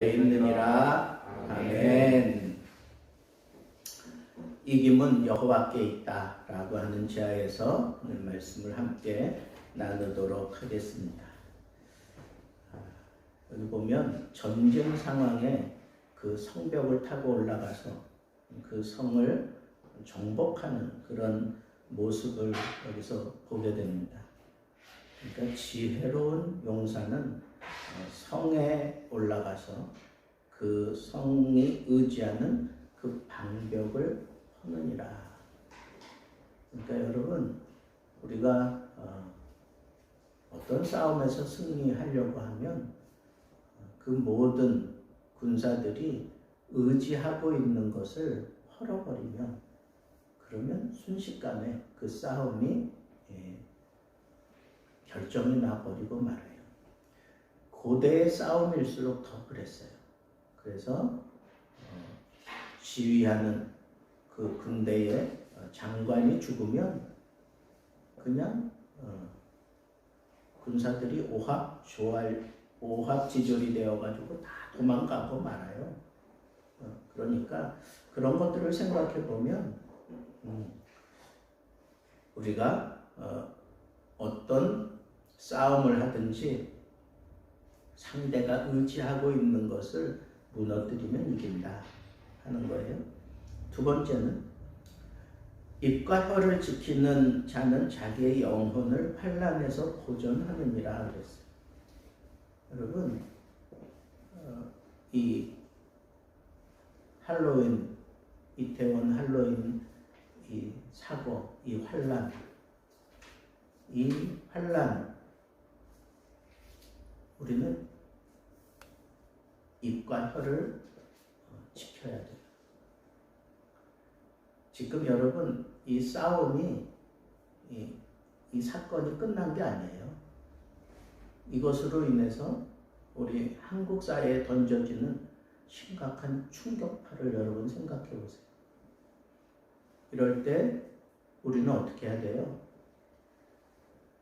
있느니라. 아멘. 이김은 여호와께 있다 라고 하는 지하에서 오늘 말씀을 함께 나누도록 하겠습니다. 여기 보면 전쟁 상황에 그 성벽을 타고 올라가서 그 성을 정복하는 그런 모습을 여기서 보게 됩니다. 그러니까 지혜로운 용사는 성에 올라가서 그 성이 의지하는 그 방벽을 허느니라. 그러니까 여러분, 우리가 어떤 싸움에서 승리하려고 하면 그 모든 군사들이 의지하고 있는 것을 헐어버리면, 그러면 순식간에 그 싸움이 결정이 나버리고 말아요. 고대의 싸움일수록 더 그랬어요. 그래서 지휘하는 그 군대의 장관이 죽으면 그냥 군사들이 오합지졸이 되어가지고 다 도망가고 말아요. 그러니까 그런 것들을 생각해 보면 우리가 어떤 싸움을 하든지 상대가 의지하고 있는 것을 무너뜨리면 이긴다 하는 거예요. 두 번째는 입과 혀를 지키는 자는 자기의 영혼을 환난에서 보존하느니라 그랬어요. 여러분, 이 할로윈, 이태원 할로윈 이 사고, 이 환난, 우리는 입과 혀를 지켜야 돼요. 지금 여러분, 이 싸움이, 이 사건이 끝난 게 아니에요. 이것으로 인해서 우리 한국 사회에 던져지는 심각한 충격파를 여러분 생각해 보세요. 이럴 때 우리는 어떻게 해야 돼요?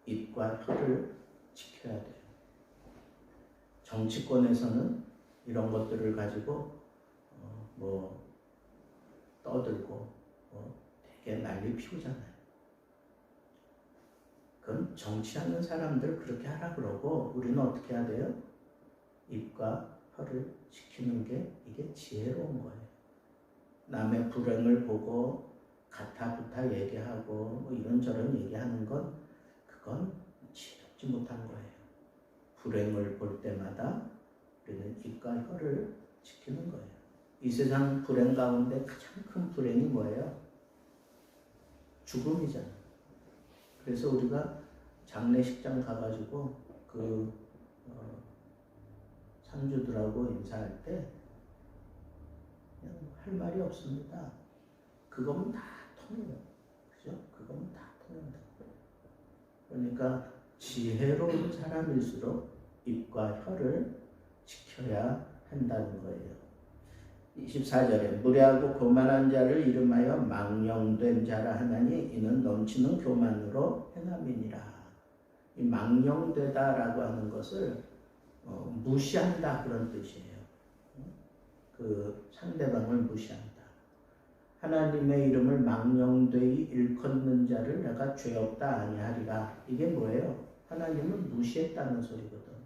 입과 혀를 지켜야 돼요. 정치권에서는 이런 것들을 가지고 떠들고 되게 난리 피우잖아요. 그건 정치하는 사람들 그렇게 하라 그러고, 우리는 어떻게 해야 돼요? 입과 혀를 지키는 게 이게 지혜로운 거예요. 남의 불행을 보고 가타부타 얘기하고 이런저런 얘기하는 건 그건 지혜롭지 못한 거예요. 불행을 볼 때마다 우리는 입과 혀를 지키는 거예요. 이 세상 불행 가운데 가장 큰 불행이 뭐예요? 죽음이잖아요. 그래서 우리가 장례식장 가가지고 그 상주들하고 인사할 때 그냥 할 말이 없습니다. 그거면 다 통해요. 그죠? 그거면 다 통합니다. 그러니까 지혜로운 사람일수록 입과 혀를 지켜야 한다는 거예요. 24절에 무례하고 교만한 자를 이름하여 망령된 자라 하나니 이는 넘치는 교만으로 행함이니라. 이 망령되다라고 하는 것을 무시한다 그런 뜻이에요. 그 상대방을 무시한다. 하나님의 이름을 망령되이 일컫는 자를 내가 죄 없다 아니하리라. 이게 뭐예요? 하나님을 무시했다는 소리거든.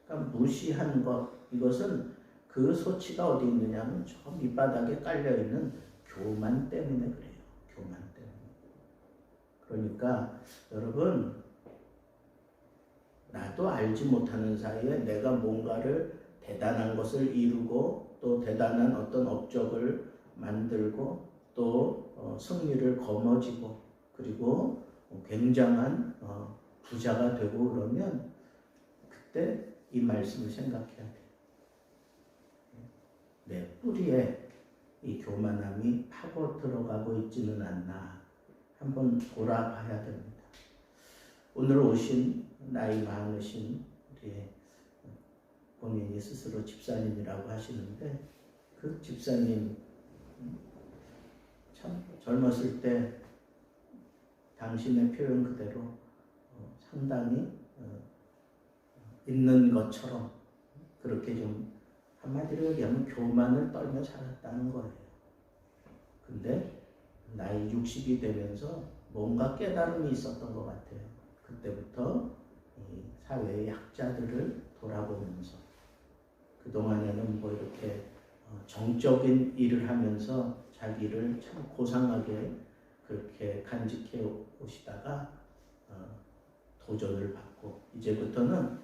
그러니까 무시한 것, 이것은 그 소치가 어디 있느냐면 저 밑바닥에 깔려있는 교만 때문에 그래요. 교만 때문에. 그러니까 여러분, 나도 알지 못하는 사이에 내가 뭔가를 대단한 것을 이루고 또 대단한 어떤 업적을 만들고 또 승리를 거머쥐고 그리고 굉장한 부자가 되고 그러면 그때 이 말씀을 생각해야 돼요. 내 뿌리에 이 교만함이 파고 들어가고 있지는 않나 한번 돌아봐야 됩니다. 오늘 오신 나이 많으신 우리 본인이 스스로 집사님이라고 하시는데 그 집사님 참 젊었을 때 당신의 표현 그대로 상당히 있는 것처럼 그렇게 좀 한마디로 얘기하면 교만을 떨며 살았다는 거예요. 근데 나이 60이 되면서 뭔가 깨달음이 있었던 것 같아요. 그때부터 이 사회의 약자들을 돌아보면서 그동안에는 뭐 이렇게 정적인 일을 하면서 자기를 참 고상하게 그렇게 간직해 오시다가 도전을 받고 이제부터는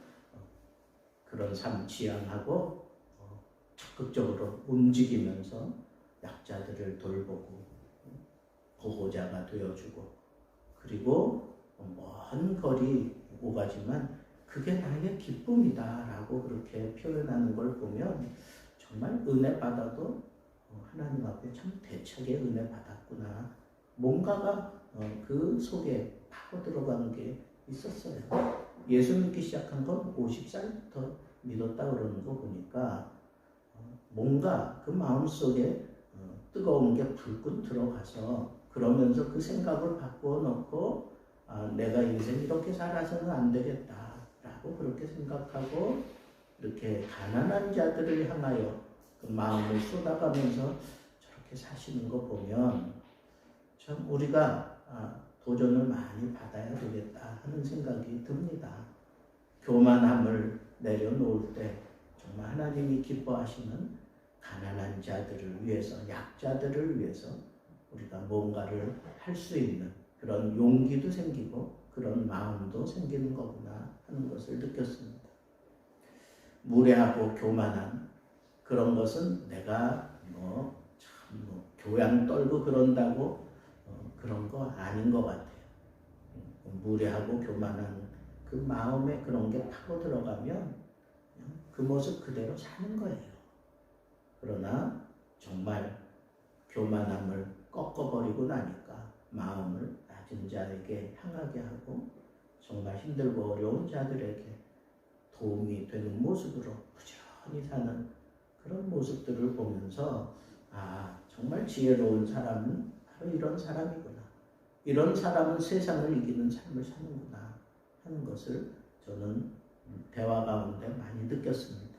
그런 삶 지향하고 적극적으로 움직이면서 약자들을 돌보고 보호자가 되어주고 그리고 먼 거리 오가지만 그게 나의 기쁨이다라고 그렇게 표현하는 걸 보면 정말 은혜 받아도 하나님 앞에 참 대차게 은혜 받았구나. 뭔가가 그 속에 파고 들어간 게 있었어요. 예수 믿기 시작한 건 50살부터 믿었다 그러는 거 보니까 뭔가 그 마음속에 뜨거운 게 불끈 들어가서 그러면서 그 생각을 바꾸어 놓고 내가 인생 이렇게 살아서는 안 되겠다라고 그렇게 생각하고 이렇게 가난한 자들을 향하여 그 마음을 쏟아가면서 저렇게 사시는 거 보면 참 우리가 도전을 많이 받아야 되겠다 하는 생각이 듭니다. 교만함을 내려놓을 때 정말 하나님이 기뻐하시는 가난한 자들을 위해서, 약자들을 위해서 우리가 뭔가를 할 수 있는 그런 용기도 생기고 그런 마음도 생기는 거구나 하는 것을 느꼈습니다. 무례하고 교만한 그런 것은 내가 교양 떨고 그런다고 그런 거 아닌 것 같아요. 무례하고 교만한 그 마음에 그런 게 파고 들어가면 그 모습 그대로 사는 거예요. 그러나 정말 교만함을 꺾어버리고 나니까 마음을 낮은 자에게 향하게 하고 정말 힘들고 어려운 자들에게 도움이 되는 모습으로 부지런히 사는 그런 모습들을 보면서 정말 지혜로운 사람은 바로 이런 사람이구나. 이런 사람은 세상을 이기는 삶을 사는구나 하는 것을 저는 대화 가운데 많이 느꼈습니다.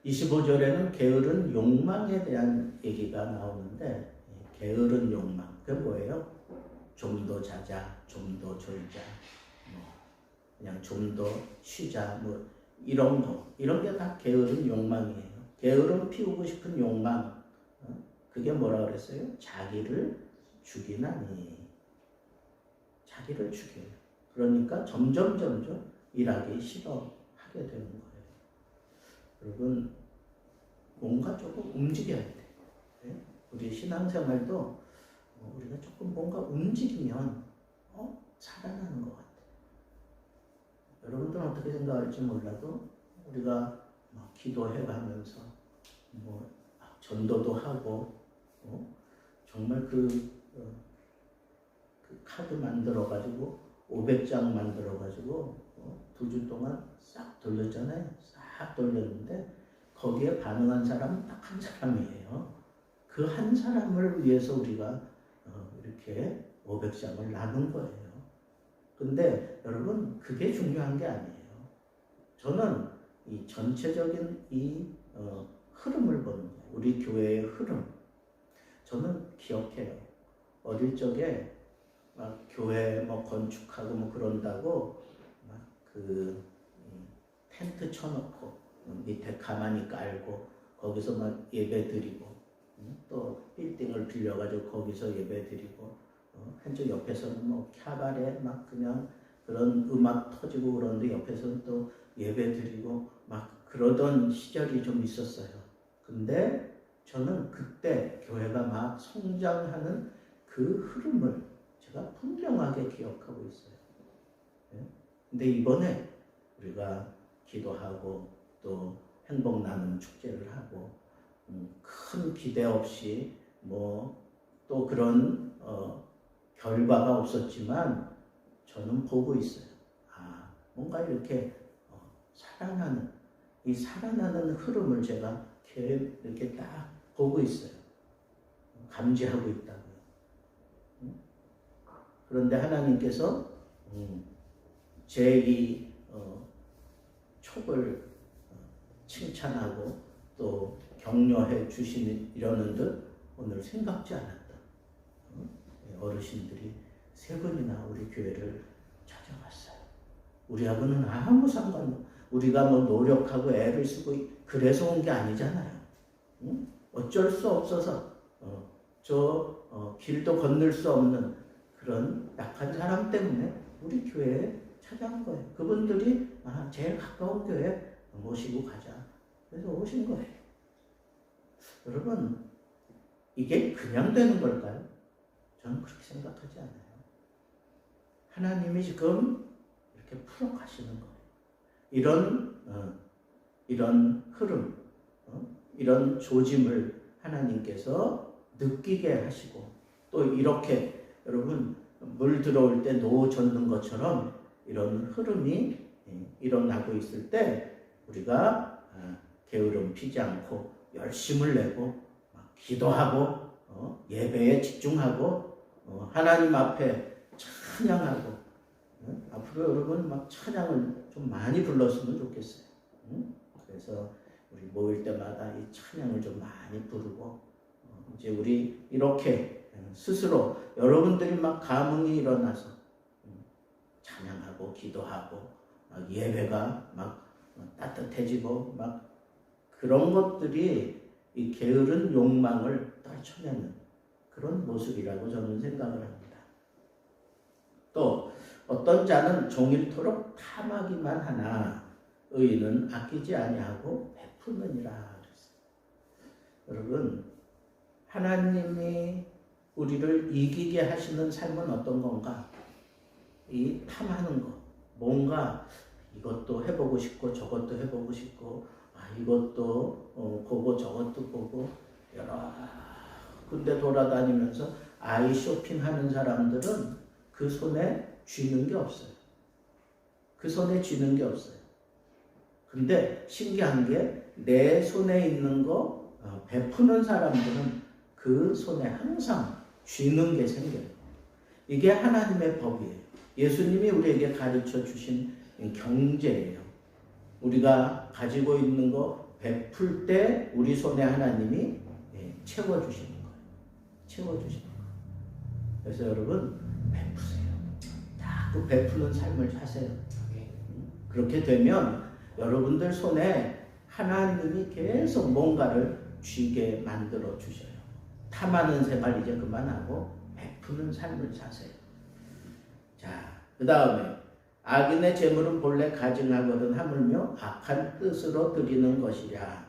25절에는 게으른 욕망에 대한 얘기가 나오는데 게으른 욕망, 그게 뭐예요? 좀 더 자자, 좀 더 졸자, 그냥 좀 더 쉬자, 이런 거, 이런 게 다 게으른 욕망이에요. 게으름 피우고 싶은 욕망, 그게 뭐라 그랬어요? 자기를 죽이나니. 자기를 죽여요. 그러니까 점점 일하기 싫어하게 되는 거예요. 여러분, 뭔가 조금 움직여야 돼요. 우리 신앙생활도 우리가 조금 뭔가 움직이면 살아나는 것 같아요. 여러분들은 어떻게 생각할지 몰라도 우리가 기도해가면서 전도도 하고 정말 그 카드 만들어가지고 500장 만들어가지고 2주 동안 싹 돌렸잖아요. 싹 돌렸는데 거기에 반응한 사람은 딱 한 사람이에요. 그 한 사람을 위해서 우리가 이렇게 500장을 나눈 거예요. 근데 여러분 그게 중요한 게 아니에요. 저는 이 전체적인 이 흐름을 보는 거예요. 우리 교회의 흐름. 저는 기억해요. 어릴 적에 막 교회 건축하고 그런다고 막 텐트 쳐놓고 밑에 가만히 깔고 거기서 막 예배 드리고 또 빌딩을 빌려가지고 거기서 예배 드리고 한쪽 옆에서는 캬바레 막 그냥 그런 음악 터지고 그러는데 옆에서는 또 예배 드리고 막 그러던 시절이 좀 있었어요. 근데 저는 그때 교회가 막 성장하는 그 흐름을 제가 분명하게 기억하고 있어요. 근데 이번에 우리가 기도하고 또 행복 나눔 축제를 하고 큰 기대 없이 또 그런 결과가 없었지만 저는 보고 있어요. 뭔가 이렇게 살아나는 이 살아나는 흐름을 제가 이렇게 딱 보고 있어요. 감지하고 있다고요. 그런데 하나님께서 제 이 촉을 칭찬하고 또 격려해 주시는 이러는 오늘 생각지 않았던 어르신들이 3분이나 우리 교회를 찾아왔어요. 우리하고는 아무 상관없고 우리가 뭐 노력하고 애를 쓰고 그래서 온 게 아니잖아요. 응? 어쩔 수 없어서 길도 건널 수 없는 그런 약한 사람 때문에 우리 교회에 찾아온 거예요. 그분들이 제일 가까운 교회 모시고 가자. 그래서 오신 거예요. 여러분, 이게 그냥 되는 걸까요? 저는 그렇게 생각하지 않아요. 하나님이 지금 이렇게 풀어가시는 거예요. 이런 흐름, 이런 조짐을 하나님께서 느끼게 하시고 또 이렇게 여러분 물 들어올 때 노 젓는 것처럼 이런 흐름이 일어나고 있을 때 우리가 게으름 피지 않고 열심을 내고 기도하고 예배에 집중하고 하나님 앞에 찬양하고 앞으로 여러분 막 찬양을 좀 많이 불렀으면 좋겠어요. 그래서 우리 모일 때마다 이 찬양을 좀 많이 부르고 이제 우리 이렇게 스스로 여러분들이 막 감흥이 일어나서 찬양하고 기도하고 막 예배가 막 따뜻해지고 막 그런 것들이 이 게으른 욕망을 떨쳐내는 그런 모습이라고 저는 생각을 합니다. 또 어떤 자는 종일토록 탐하기만 하나 의인은 아끼지 아니하고 베푸느니라 그랬어요. 여러분, 하나님이 우리를 이기게 하시는 삶은 어떤 건가? 이 탐하는 거, 뭔가 이것도 해보고 싶고 저것도 해보고 싶고 이것도 보고 저것도 보고 여러 군데 돌아다니면서 아이 쇼핑하는 사람들은 그 손에 쥐는 게 없어요. 그 손에 쥐는 게 없어요. 근데 신기한 게 내 손에 있는 거 베푸는 사람들은 그 손에 항상 쥐는 게 생겨요. 이게 하나님의 법이에요. 예수님이 우리에게 가르쳐 주신 경제예요. 우리가 가지고 있는 거 베풀 때 우리 손에 하나님이 채워주시는 거예요. 채워주시는 거예요. 그래서 여러분 베푸세요. 다 그 베푸는 삶을 사세요. 그렇게 되면 여러분들 손에 하나님이 계속 뭔가를 쥐게 만들어 주셔요. 탐하는 생활 이제 그만하고 베푸는 삶을 사세요. 자, 그 다음에 악인의 재물은 본래 가증하거든 하물며 악한 뜻으로 드리는 것이랴.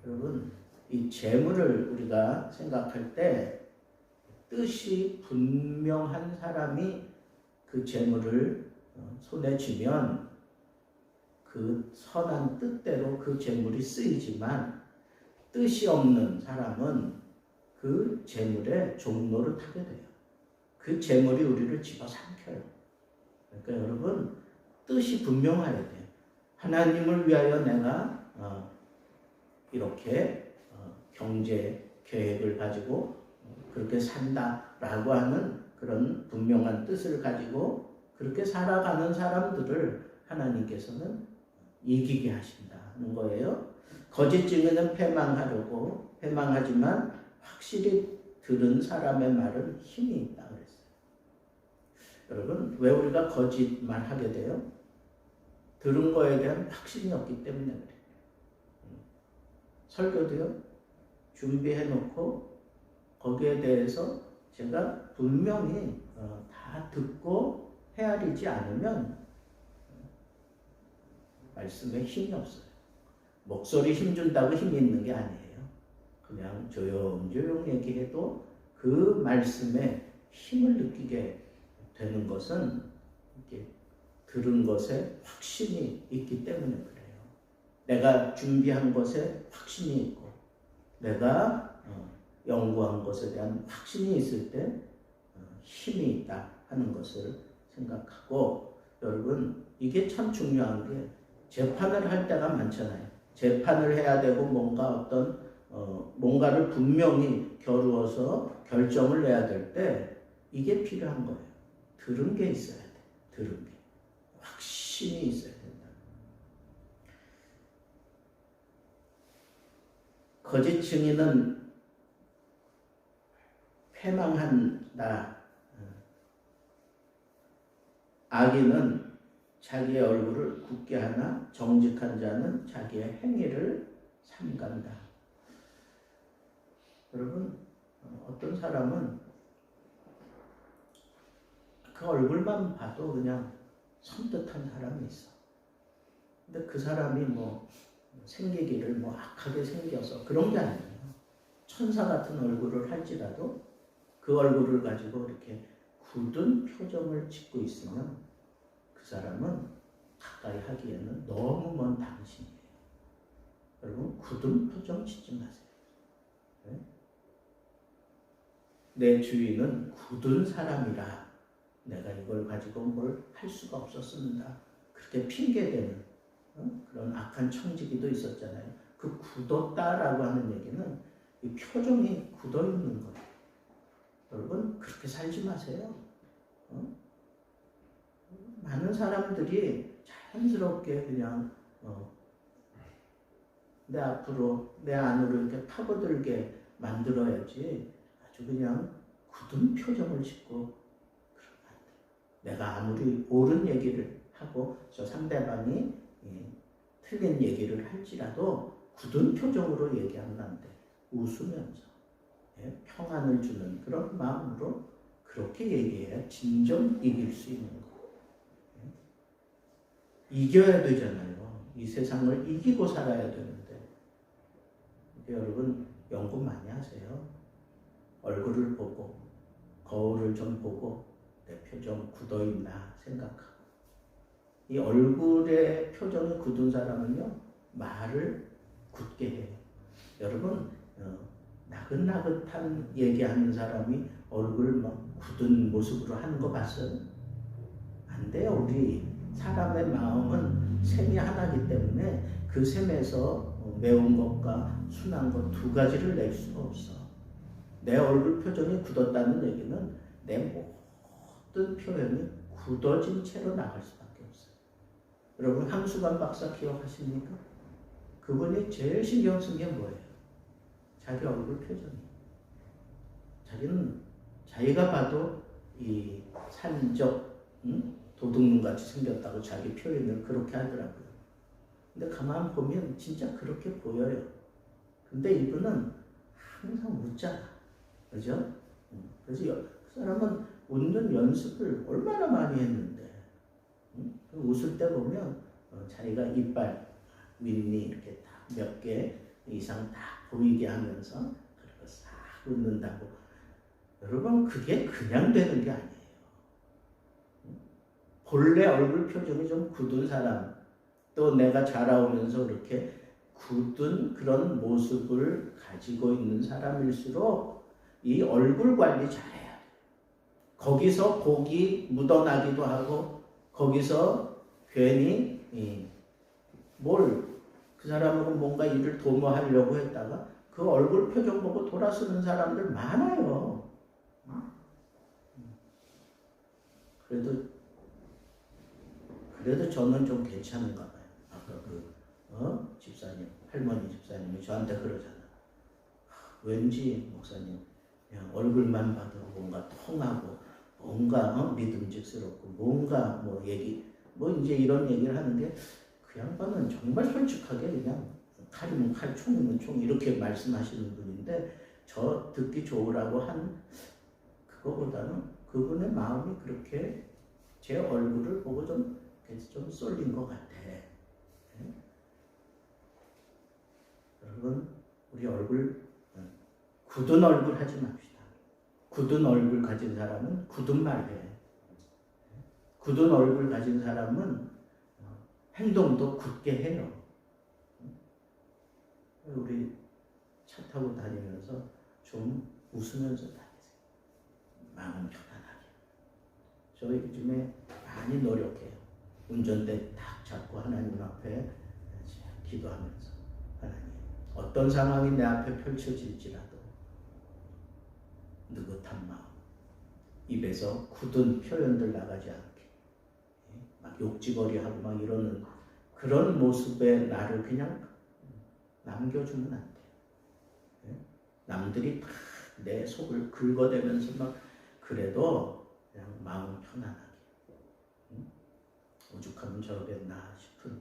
여러분, 이 재물을 우리가 생각할 때 뜻이 분명한 사람이 그 재물을 손에 쥐면 그 선한 뜻대로 그 재물이 쓰이지만 뜻이 없는 사람은 그 재물에 종로를 타게 돼요. 그 재물이 우리를 집어삼켜요. 그러니까 여러분 뜻이 분명해야 돼요. 하나님을 위하여 내가 이렇게 경제 계획을 가지고 그렇게 산다라고 하는 그런 분명한 뜻을 가지고 그렇게 살아가는 사람들을 하나님께서는 이기게 하신다는 거예요. 거짓 증인은 패망하려고 패망하지만 확실히 들은 사람의 말은 힘이 있다 그랬어요. 여러분, 왜 우리가 거짓말 하게 돼요? 들은 거에 대한 확신이 없기 때문에 그래요. 설교도요, 준비해 놓고 거기에 대해서 제가 분명히 다 듣고 헤아리지 않으면 말씀에 힘이 없어요. 목소리 힘준다고 힘이 있는 게 아니에요. 그냥 조용조용 얘기해도 그 말씀에 힘을 느끼게 되는 것은 이렇게 들은 것에 확신이 있기 때문에 그래요. 내가 준비한 것에 확신이 있고 내가 연구한 것에 대한 확신이 있을 때 힘이 있다 하는 것을 생각하고, 여러분 이게 참 중요한 게 재판을 할 때가 많잖아요. 재판을 해야 되고 뭔가를 분명히 겨루어서 결정을 내야 될 때 이게 필요한 거예요. 들은 게 있어야 돼. 들은 게. 확신이 있어야 된다. 거짓 증인은 패망한다. 악인은 자기의 얼굴을 굳게 하나 정직한 자는 자기의 행위를 삼간다. 여러분, 어떤 사람은 그 얼굴만 봐도 그냥 섬뜩한 사람이 있어. 근데 그 사람이 뭐 생기기를 뭐 악하게 생겨서 그런 게 아니에요. 천사 같은 얼굴을 할지라도 그 얼굴을 가지고 이렇게 굳은 표정을 짓고 있으면 그 사람은 가까이 하기에는 너무 먼 당신이에요. 여러분, 굳은 표정 짓지 마세요. 네? 내 주인은 굳은 사람이라 내가 이걸 가지고 뭘 할 수가 없었습니다. 그렇게 핑계대는 그런 악한 청지기도 있었잖아요. 그 굳었다라고 하는 얘기는 이 표정이 굳어 있는 거예요. 여러분, 그렇게 살지 마세요. 많은 사람들이 자연스럽게 그냥 내 앞으로 내 안으로 이렇게 파고들게 만들어야지 아주 그냥 굳은 표정을 짓고 그러면 안 돼요. 내가 아무리 옳은 얘기를 하고 저 상대방이 틀린 얘기를 할지라도 굳은 표정으로 얘기하면 안 돼. 웃으면서 평안을 주는 그런 마음으로 그렇게 얘기해야 진정 이길 수 있는 거예요. 이겨야 되잖아요. 이 세상을 이기고 살아야 되는데. 여러분, 연구 많이 하세요. 얼굴을 보고 거울을 좀 보고 내 표정 굳어있나 생각하고. 이 얼굴의 표정이 굳은 사람은요, 말을 굳게 해요. 여러분, 나긋나긋한 얘기하는 사람이 얼굴 막 굳은 모습으로 하는 거 봤어요? 안 돼요. 우리 사람의 마음은 셈이 하나이기 때문에 그 셈에서 매운 것과 순한 것 두 가지를 낼 수가 없어. 내 얼굴 표정이 굳었다는 얘기는 내 모든 표현이 굳어진 채로 나갈 수밖에 없어요. 여러분, 함수관 박사 기억하십니까? 그분이 제일 신경 쓴 게 뭐예요? 자기 얼굴 표정이에요. 자기는 자기가 봐도 이 산적 도둑놈같이 생겼다고 자기 표현을 그렇게 하더라고요. 근데 가만 보면 진짜 그렇게 보여요. 근데 이분은 항상 웃잖아. 그죠? 그래서 그 사람은 웃는 연습을 얼마나 많이 했는데 웃을 때 보면 자기가 이빨, 윗니 이렇게 딱 몇 개 이상 다 보이게 하면서 그리고 싹 웃는다고. 여러분, 그게 그냥 되는 게 아니에요. 본래 얼굴 표정이 좀 굳은 사람, 또 내가 자라오면서 그렇게 굳은 그런 모습을 가지고 있는 사람일수록 이 얼굴 관리 잘해야 돼요. 거기서 복이 묻어나기도 하고 거기서 괜히 그 사람은 뭔가 일을 도모하려고 했다가 그 얼굴 표정 보고 돌아서는 사람들 많아요. 그래도 저는 좀 괜찮은가 봐요. 아까 집사님, 할머니 집사님이 저한테 그러잖아. 왠지 목사님, 그냥 얼굴만 봐도 뭔가 통하고, 뭔가 믿음직스럽고, 뭔가 이제 이런 얘기를 하는데 그 양반은 정말 솔직하게 그냥 칼이면 칼, 총이면 총 이렇게 말씀하시는 분인데 저 듣기 좋으라고 한 그거보다는 그분의 마음이 그렇게 제 얼굴을 보고 좀 쏠린 것 같아. 네? 여러분, 우리 굳은 얼굴 하지 맙시다. 굳은 얼굴 가진 사람은 굳은 말 해. 굳은 얼굴 가진 사람은 행동도 굳게 해요. 우리 차 타고 다니면서 좀 웃으면서 다니세요. 마음 편안하게. 저 요즘에 많이 노력해요. 운전대 딱 잡고 하나님 앞에 기도하면서, 하나님, 어떤 상황이 내 앞에 펼쳐질지라도 느긋한 마음, 입에서 굳은 표현들 나가지 않게, 막 욕지거리하고 막 이러는 그런 모습에 나를 그냥 남겨주면 안 돼요. 남들이 다 내 속을 긁어대면서 막 그래도 그냥 마음 편안하게 오죽하면 저러겠나 싶은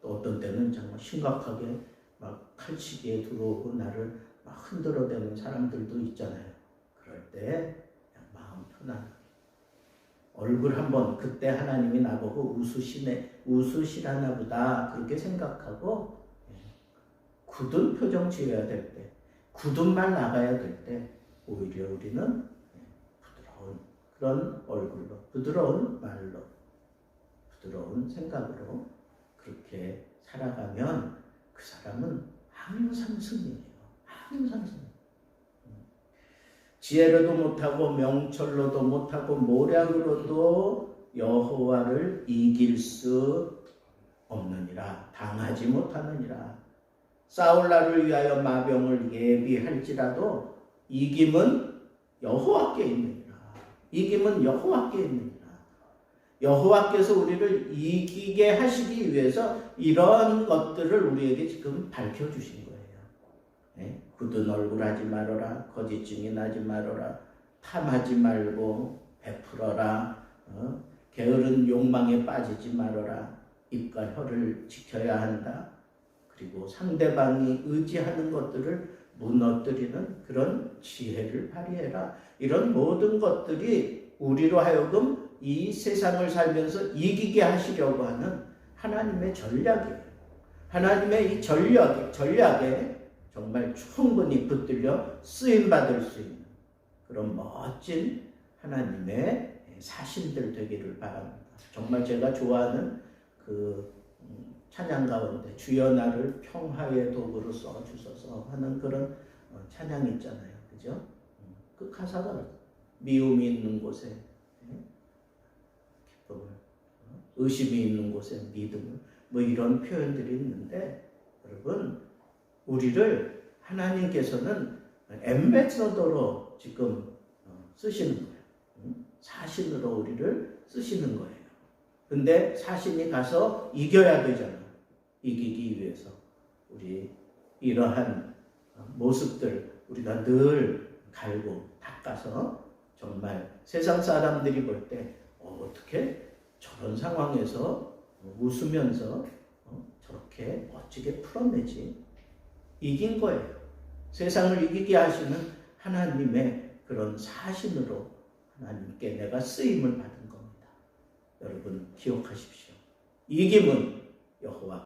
또 어떤 때는 정말 심각하게 막 칼치기에 들어오고 나를 막 흔들어대는 사람들도 있잖아요. 그럴 때 그냥 마음 편안하게 얼굴 한번 그때 하나님이 나보고 웃으시라나 보다 그렇게 생각하고 굳은 표정 지어야 될 때, 굳은 말 나가야 될 때 오히려 우리는 부드러운 그런 얼굴로, 부드러운 말로, 부드러운 생각으로 그렇게 살아가면 그 사람은 항상 승리해요. 항상 승리. 지혜로도 못하고 명철로도 못하고 모략으로도 여호와를 이길 수 없느니라. 당하지 못하느니라. 싸울 날을 위하여 마병을 예비할지라도 이김은 여호와께 있느니라. 이김은 여호와께 있느니라. 여호와께서 우리를 이기게 하시기 위해서 이런 것들을 우리에게 지금 밝혀주신 거예요. 네? 굳은 얼굴 하지 말아라. 거짓 증인 하지 말아라. 탐하지 말고 베풀어라. 게으른 욕망에 빠지지 말아라. 입과 혀를 지켜야 한다. 그리고 상대방이 의지하는 것들을 무너뜨리는 그런 지혜를 발휘해라. 이런 모든 것들이 우리로 하여금 이 세상을 살면서 이기게 하시려고 하는 하나님의 전략이에요. 하나님의 이 전략에 정말 충분히 붙들려 쓰임받을 수 있는 그런 멋진 하나님의 사신들 되기를 바랍니다. 정말 제가 좋아하는 그 찬양 가운데 주여 나를 평화의 도구로 써주소서 하는 그런 찬양 있잖아요. 그죠? 그 가사가 미움이 있는 곳에 기쁨을, 의심이 있는 곳에 믿음을, 뭐 이런 표현들이 있는데 여러분 우리를 하나님께서는 엠베서더로 지금 쓰시는 거예요. 사신으로 우리를 쓰시는 거예요. 근데 사신이 가서 이겨야 되잖아요. 이기기 위해서 우리 이러한 모습들 우리가 늘 갈고 닦아서 정말 세상 사람들이 볼 때 어떻게 저런 상황에서 웃으면서 저렇게 멋지게 풀어내지? 이긴 거예요. 세상을 이기게 하시는 하나님의 그런 사신으로 하나님께 내가 쓰임을 받은 겁니다. 여러분 기억하십시오. 이김은 여호와